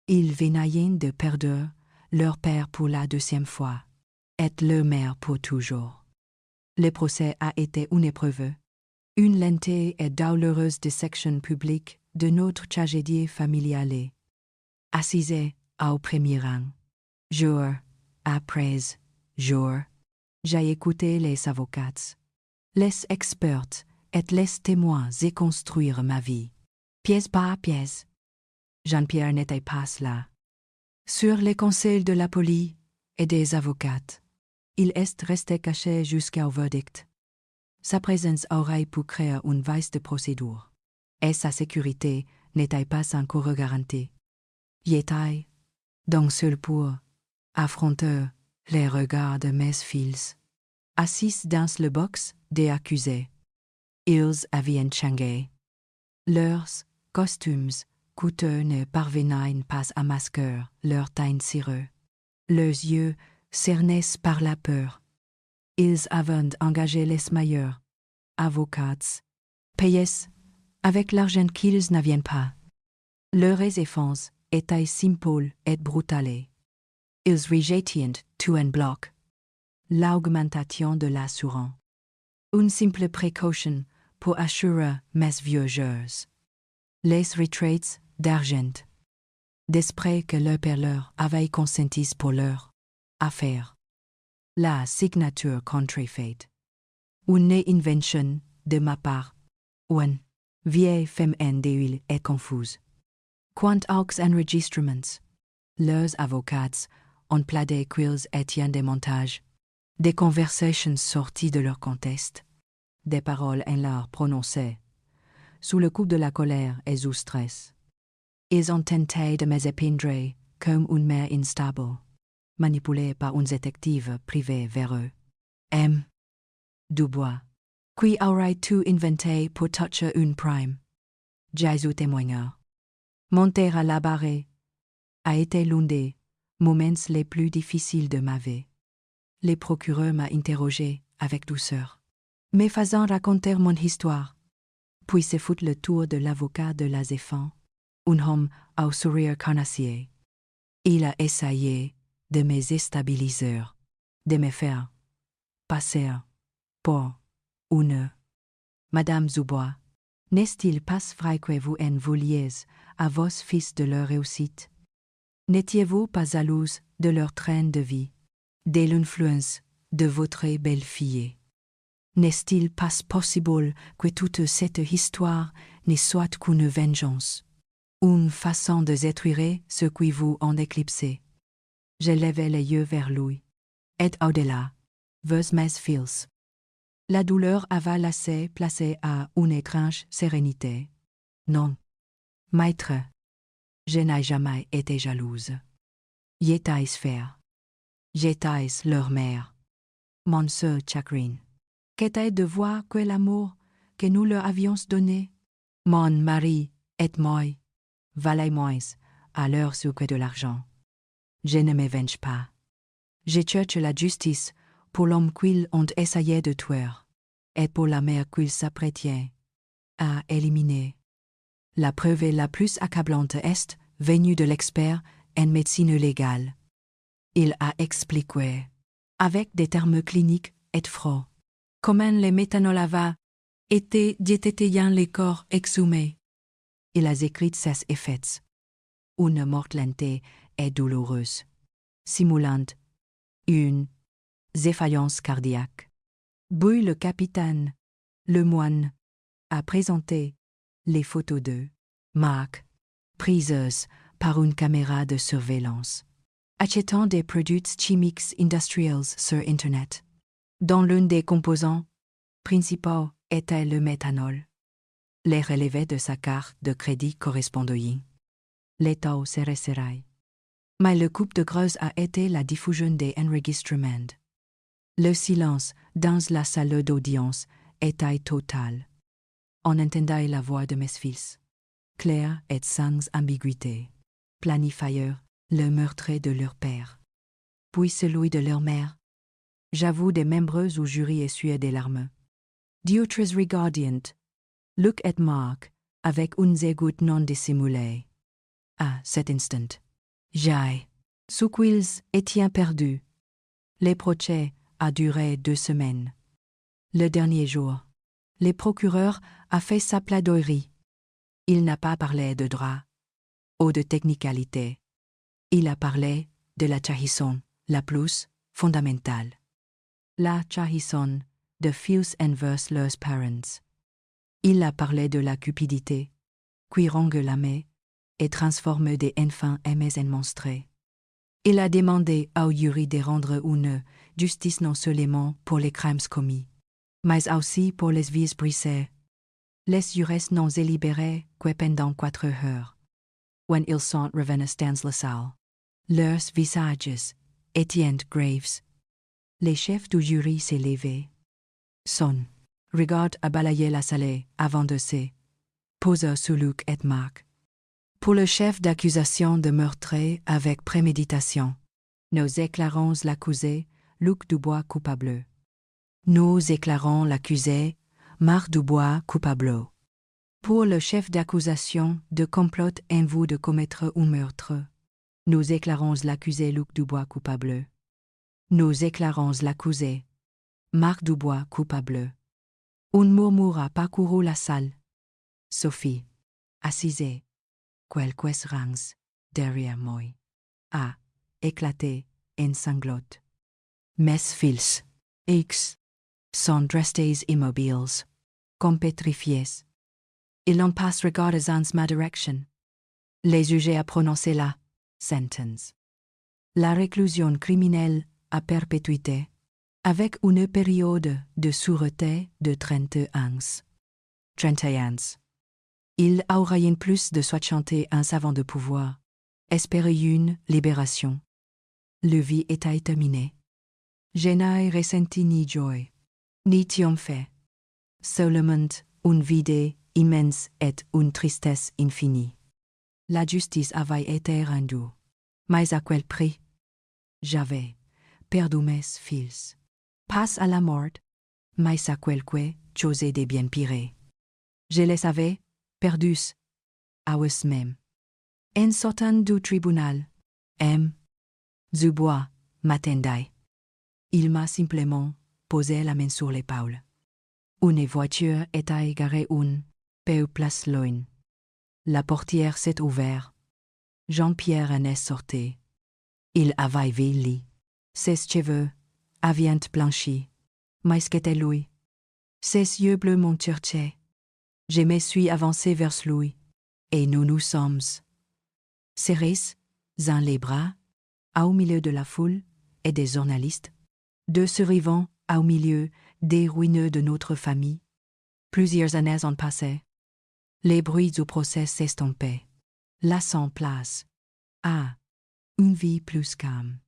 Ils venaient de perdre leur père pour la deuxième fois, et leur mère pour toujours. Le procès a été une épreuve, une lente et douloureuse dissection publique de notre tragédie familiale. Assise au premier rang, jour après jour, j'ai écouté les avocats, les experts et les témoins et construire ma vie, pièce par pièce. Jean-Pierre n'était pas là. Sur les conseils de la police et des avocats, il est resté caché jusqu'au verdict. Sa présence aurait pu créer une vice de procédure, et sa sécurité n'était pas encore garantie. J'étais donc seul pour affronter les regards de mes fils, assis dans le box des accusés. Ils avaient changé. Leurs costumes coûteux ne parvenaient pas à masquer leur teint cireux. Leurs yeux cernés par la peur. Ils avaient engagé les meilleurs avocats, payés avec l'argent qu'ils n'avaient pas. Leurs défense était simple et brutale. Ils rejetaient tout en bloc. L'augmentation de l'assurance. Une simple précaution pour assurer mes vieux jeux. Les retraites d'argent. D'esprit que leur père avait consenti pour leur affaire. La signature contrefaite. Une invention de ma part. Une vieille femme d'huile et confuse. Quant aux enregistrements, leurs avocats ont plaidé qu'ils étaient des montages, des conversations sorties de leur contexte, des paroles en l'air prononcées, sous le coup de la colère et du stress. Ils ont tenté de me peindre comme une mère instable, manipulée par un détective privé vers eux. M. Dubois, qui aurait tout inventé pour toucher une prime. Jésus témoigneur. Monter à la barre a été l'un des moments les plus difficiles de ma vie. Le procureur m'a interrogé avec douceur, me faisant raconter mon histoire. Puis se fout le tour de l'avocat de la défense, un homme au sourire carnassier. Il a essayé de me déstabiliser, de me faire passer pour une. Madame Dubois, n'est-il pas vrai que vous en vouliez à vos fils de leur réussite? N'étiez-vous pas jalouse de leur train de vie, de l'influence de votre belle-fille? N'est-il pas possible que toute cette histoire ne soit qu'une vengeance, une façon de détruire ce qui vous en éclipsé? J'ai levé les yeux vers lui, et au-delà, vers mes fils. La douleur avait laissé place à une étrange sérénité. Non, maître, je n'ai jamais été jalouse. J'étais fière. J'étais leur mère. Mon seul chagrin, qu'était de voir que l'amour que nous leur avions donné, mon mari et moi, valait moins à leur que de l'argent. Je ne me venge pas. Je cherche la justice pour l'homme qu'ils ont essayé de tuer, et pour la mère qu'ils s'apprêtaient à éliminer. La preuve la plus accablante est venue de l'expert en médecine légale. Il a expliqué, avec des termes cliniques et froids, comment le méthanol avait été diététisant les corps exhumés. Il a écrit ses effets. Une mort lente et douloureuse, simulant une défaillance cardiaque. Puis le capitaine, le moine, a présenté les photos de Marc, prises par une caméra de surveillance, achetant des produits chimiques industriels sur Internet, dont l'un des composants principaux était le méthanol. Les relevés de sa carte de crédit correspondaient. Les taux se resserraient. Mais le coup de grâce a été la diffusion des enregistrements. Le silence dans la salle d'audience était total. On entendait la voix de mes fils, claire et sans ambiguïté, planifier le meurtre de leur père, puis celui de leur mère. J'avoue des membres au jury essuyaient des larmes, D'autres regardient. Look at Mark, avec une écoute non dissimulée. À cet instant, j'ai, sous qu'ils étaient perdus. Le procès a duré 2 semaines. Le dernier jour, le procureur a fait sa plaidoirie. Il n'a pas parlé de droit ou de technicalité. Il a parlé de la trahison la plus fondamentale. La trahison de fils envers leurs parents. Il a parlé de la cupidité, qui ronge l'âme et transforme des enfants aimés en monstres. Il a demandé au jury de rendre une justice non seulement pour les crimes commis, mais aussi pour les vies brisées. Les jurés n'ont délibéré que pendant 4 heures. When ils sont revenus dans la salle, leurs visages étaient graves. Les chefs du jury s'est levé. Son regard a balayé la salle avant de se poser sur Luc et Mark. Pour le chef d'accusation de meurtre avec préméditation, nous déclarons l'accusé Luc Dubois coupable. Nous déclarons l'accusé Marc Dubois coupable. Pour le chef d'accusation de complot en vue de commettre un meurtre, nous déclarons l'accusé Luc Dubois coupable. Nous déclarons l'accusé Marc Dubois coupable. Un murmure a parcouru la salle. Sophie, assise, quelques rangs derrière moi, a éclaté en sanglots. Mes fils, X, sont restés immobiles, comme pétrifiés. Ils n'ont pas regardé dans ma direction. Les juges a prononcé la sentence. La réclusion criminelle à perpétuité, avec une période de sûreté de 30 ans. 31 ans. Il aurait plus de 61 avant de pouvoir espérer une libération. Le vie était terminé. Je n'ai ressenti ni joie, ni triomphe. Seulement une vide immense et une tristesse infinie. La justice avait été rendue, mais à quel prix? J'avais perdu mes fils. Pas à la mort, mais à quelque chose de bien pire. Je les avais perdus, à eux-mêmes. En sortant du tribunal, M. Dubois m'attendait. Il m'a simplement posé la main sur l'épaule. Une voiture était garée une peu place loin. La portière s'est ouverte. Jean-Pierre en est sorti. Il avait vieilli. Ses cheveux avaient blanchi. Mais qu'était lui? Ses yeux bleus m'ont cherché. Je me suis avancé vers lui, et nous nous sommes serrés dans les bras, au milieu de la foule et des journalistes, 2 survivants au milieu des ruines de notre famille. Plusieurs années ont passé. Les bruits du procès s'estompaient, laissant place à une vie plus calme,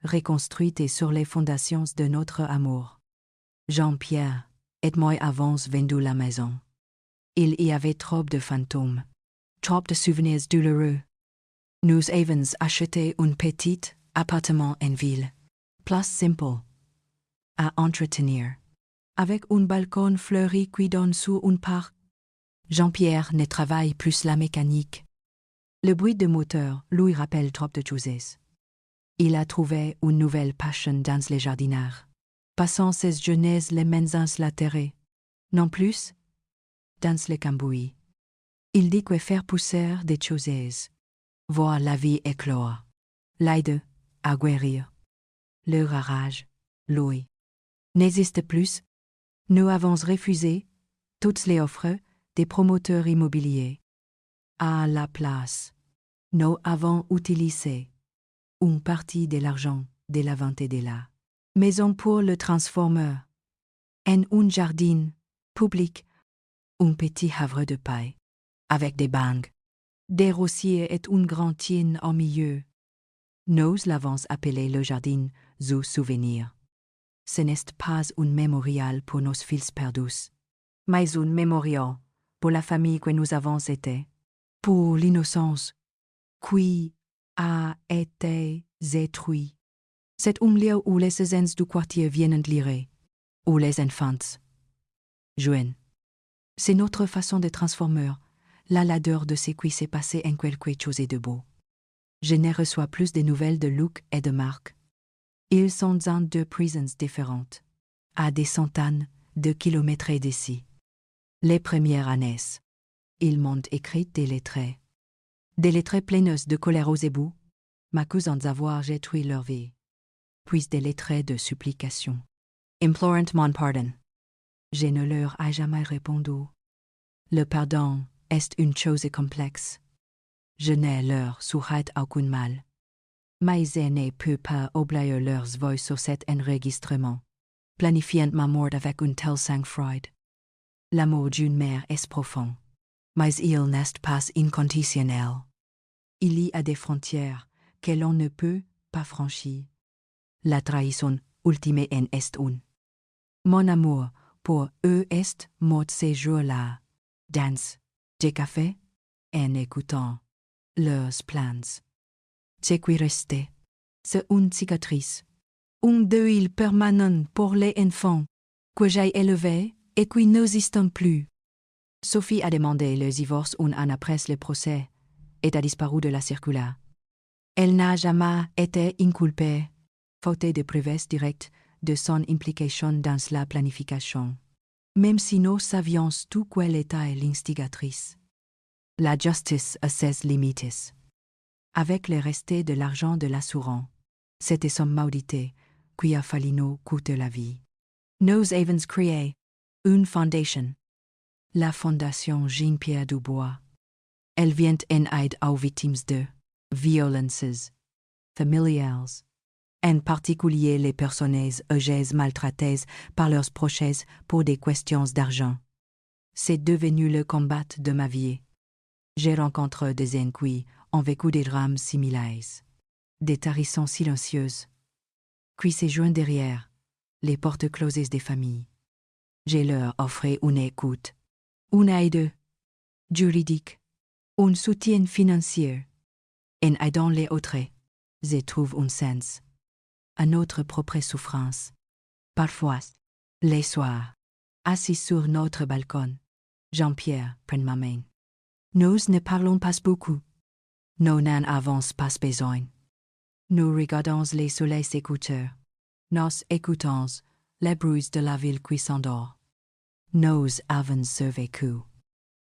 reconstruite sur les fondations de notre amour. Jean-Pierre et moi avons vendu la maison. Il y avait trop de fantômes, trop de souvenirs douloureux. Nous avons acheté un petit appartement en ville, place simple à entretenir, avec un balcon fleuri qui donne sur un parc. Jean-Pierre ne travaille plus la mécanique. Le bruit de moteur lui rappelle trop de choses. Il a trouvé une nouvelle passion dans les jardinages, passant ses journées les mains dans la terre. Non plus, dans le cambouis. Il dit que faire pousser des choses, voir la vie éclore, l'aide à guérir. Le rarage, lui, n'existe plus. Nous avons refusé toutes les offres des promoteurs immobiliers. À la place, nous avons utilisé une partie de l'argent de la vente de la maison pour le transformer en un jardin public, un petit havre de paille, avec des bancs, des rosiers et une grande tienne au milieu. Nous l'avons appelé le jardin du souvenir. Ce n'est pas un mémorial pour nos fils perdus, mais un mémorial pour la famille que nous avons été, pour l'innocence qui a été détruite. C'est un lieu où les gens du quartier viennent lire, où les enfants Joen. C'est notre façon de transformer la ladeur de ce qui s'est passé en quelque chose de beau. Je ne reçois plus de nouvelles de Luc et de Marc. Ils sont dans deux prisons différentes, à des centaines de kilomètres d'ici. Les premières années, ils m'ont écrit des lettres. Des lettres pleines de colère aux éboues, m'accusant d'avoir détruit leur vie. Puis des lettres de supplication, implorant mon pardon. Je ne leur ai jamais répondu. Le pardon est une chose complexe. Je n'ai leur souhaite aucun mal. Mais je ne peux pas oublier leurs voix sur cet enregistrement, planifiant ma mort avec un tel sang-froid. L'amour d'une mère est profond, mais il n'est pas inconditionnel. Il y a des frontières que l'on ne peut pas franchir. La trahison ultime en est une. Mon amour pour eux est mort ces jours-là, dans des cafés, en écoutant leurs plans. Ce qui restait, c'est une cicatrice, un deuil permanent pour les enfants que j'ai élevés et qui n'existent plus. Sophie a demandé le divorce un an après le procès et a disparu de la circulaire. Elle n'a jamais été inculpée, faute de preuves directes de son implication dans la planification, même si nous savions tout quelle était l'instigatrice. La justice a ses limites. Avec le reste de l'argent de l'assurant, c'était son maudité qui a fallu nous coûter la vie. Nous avons créé une fondation, la Fondation Jean-Pierre Dubois. Elle vient en aide aux victimes de violences familiales, en particulier les personnes âgées maltraitées par leurs proches pour des questions d'argent. C'est devenu le combat de ma vie. J'ai rencontré des gens qui ont vécu des drames similaires, des tarissons silencieuses, qui se joignent derrière les portes closes des familles. J'ai leur offert une écoute, une aide juridique, un soutien financier. En aidant les autres, je trouve un sens à notre propre souffrance. Parfois, les soirs, assis sur notre balcon, Jean-Pierre prend ma main. Nous ne parlons pas beaucoup. Nous n'en avons pas besoin. Nous regardons les soleils s'écouter. Nous écoutons les bruits de la ville qui s'endort. Nous avons survécu.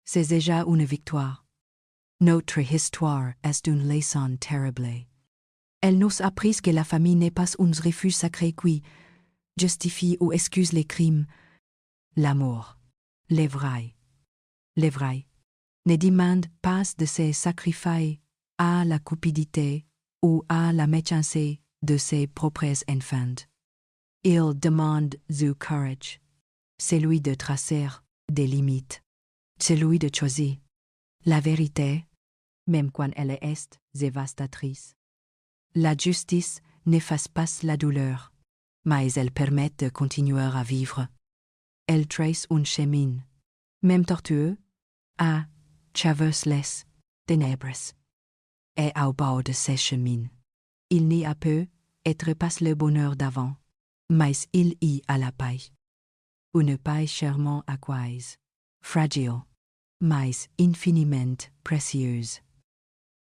C'est déjà une victoire. Notre histoire est une leçon terrible. Elle nous a appris que la famille n'est pas un refuge sacré qui justifie ou excuse les crimes. L'amour, les vrais, ne demande pas de se sacrifier à la cupidité ou à la méchanceté de ses propres enfants. Il demande du courage, celui de tracer des limites, celui de choisir la vérité, même quand elle est dévastatrice. La justice n'efface pas la douleur, mais elle permet de continuer à vivre. Elle trace un chemin, même tortueux, à travers les ténèbres. Et au bord de ce chemin, il n'y a peu être pas le bonheur d'avant, mais il y a la paix. Une paix chèrement acquise, fragile, mais infiniment précieuse.